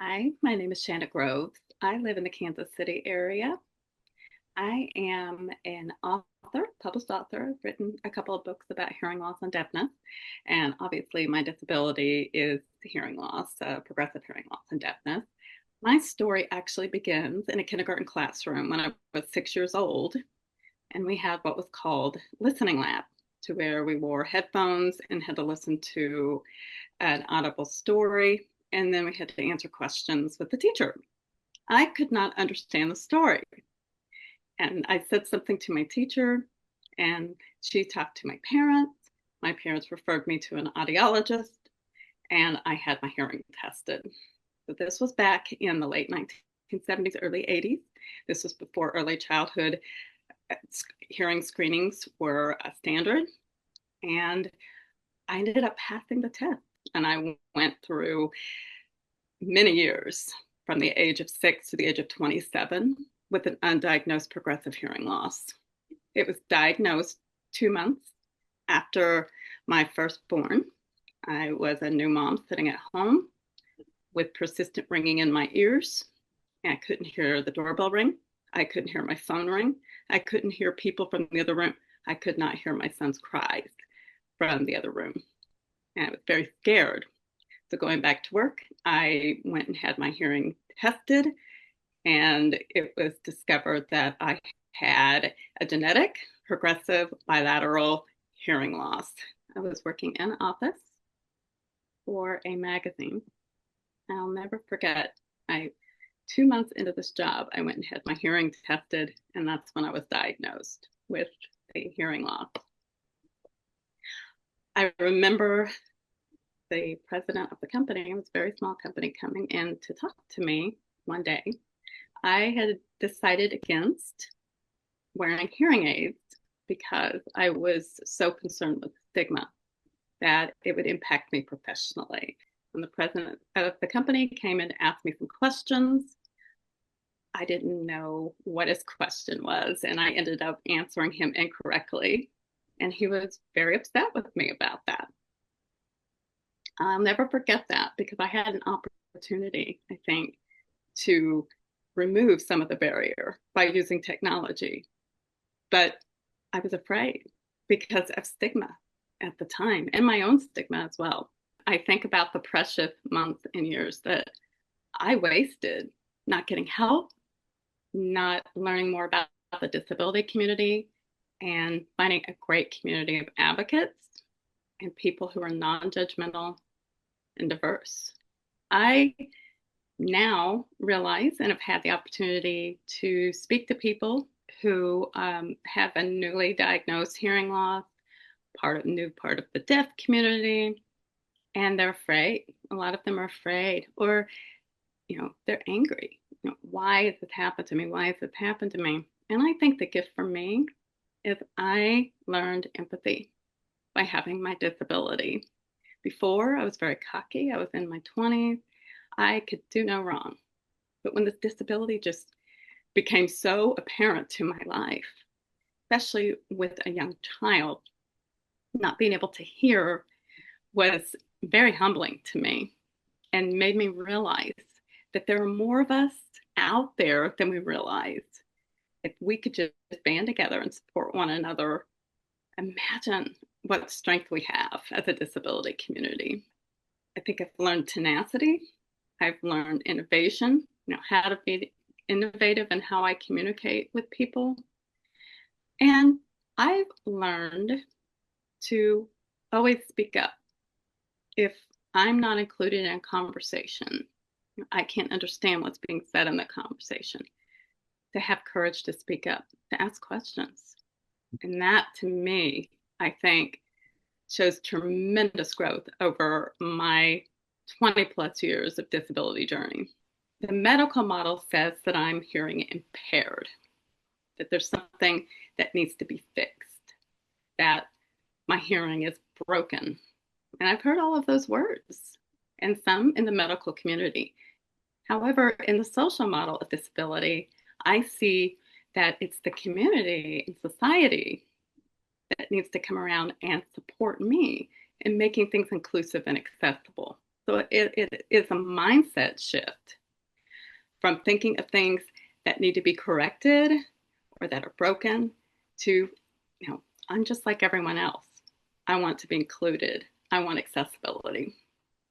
Hi, my name is Shanna Groves. I live in the Kansas City area. I am an author, published author. I've written a couple of books about hearing loss and deafness. And obviously, my disability is hearing loss, progressive hearing loss and deafness. My story actually begins in a kindergarten classroom when I was 6 years old. And we had what was called listening lab, to where we wore headphones and had to listen to an audible story. And then we had to answer questions with the teacher. I could not understand the story. And I said something to my teacher, and she talked to my parents. My parents referred me to an audiologist, and I had my hearing tested. So this was back in the late 1970s, early 80s. This was before early childhood hearing screenings were a standard. And I ended up passing the test. And I went through many years from the age of 6 to the age of 27 with an undiagnosed progressive hearing loss. It was diagnosed 2 months after my firstborn. I was a new mom sitting at home with persistent ringing in my ears. And I couldn't hear the doorbell ring. I couldn't hear my phone ring. I couldn't hear people from the other room. I could not hear my son's cries from the other room. And I was very scared. So going back to work, I went and had my hearing tested, and it was discovered that I had a genetic progressive bilateral hearing loss. I was working in an office for a magazine. I'll never forget, 2 months into this job, I went and had my hearing tested, and that's when I was diagnosed with a hearing loss. I remember the president of the company, it was a very small company, coming in to talk to me one day. I had decided against wearing hearing aids because I was so concerned with the stigma that it would impact me professionally. When the president of the company came in to ask me some questions, I didn't know what his question was, and I ended up answering him incorrectly. And he was very upset with me about that. I'll never forget that because I had an opportunity, I think, to remove some of the barrier by using technology. But I was afraid because of stigma at the time and my own stigma as well. I think about the precious months and years that I wasted not getting help, not learning more about the disability community, and finding a great community of advocates and people who are non-judgmental and diverse. I now realize and have had the opportunity to speak to people who have a newly diagnosed hearing loss, new part of the deaf community, and they're afraid. A lot of them are afraid, or they're angry. Why has this happened to me? Why has this happened to me? And I think the gift for me is I learned empathy by having my disability. Before, I was very cocky. I was in my 20s. I could do no wrong. But when this disability just became so apparent to my life, especially with a young child, not being able to hear was very humbling to me and made me realize that there are more of us out there than we realize. If we could just band together and support one another, imagine what strength we have as a disability community. I think I've learned tenacity. I've learned innovation, how to be innovative in how I communicate with people. And I've learned to always speak up. If I'm not included in a conversation, I can't understand what's being said in the conversation. To have courage to speak up, to ask questions. And that, to me, I think shows tremendous growth over my 20 plus years of disability journey. The medical model says that I'm hearing impaired, that there's something that needs to be fixed, that my hearing is broken. And I've heard all of those words, and some in the medical community. However, in the social model of disability, I see that it's the community and society that needs to come around and support me in making things inclusive and accessible So it is a mindset shift from thinking of things that need to be corrected or that are broken to, you know, I'm just like everyone else. I want to be included. I want accessibility.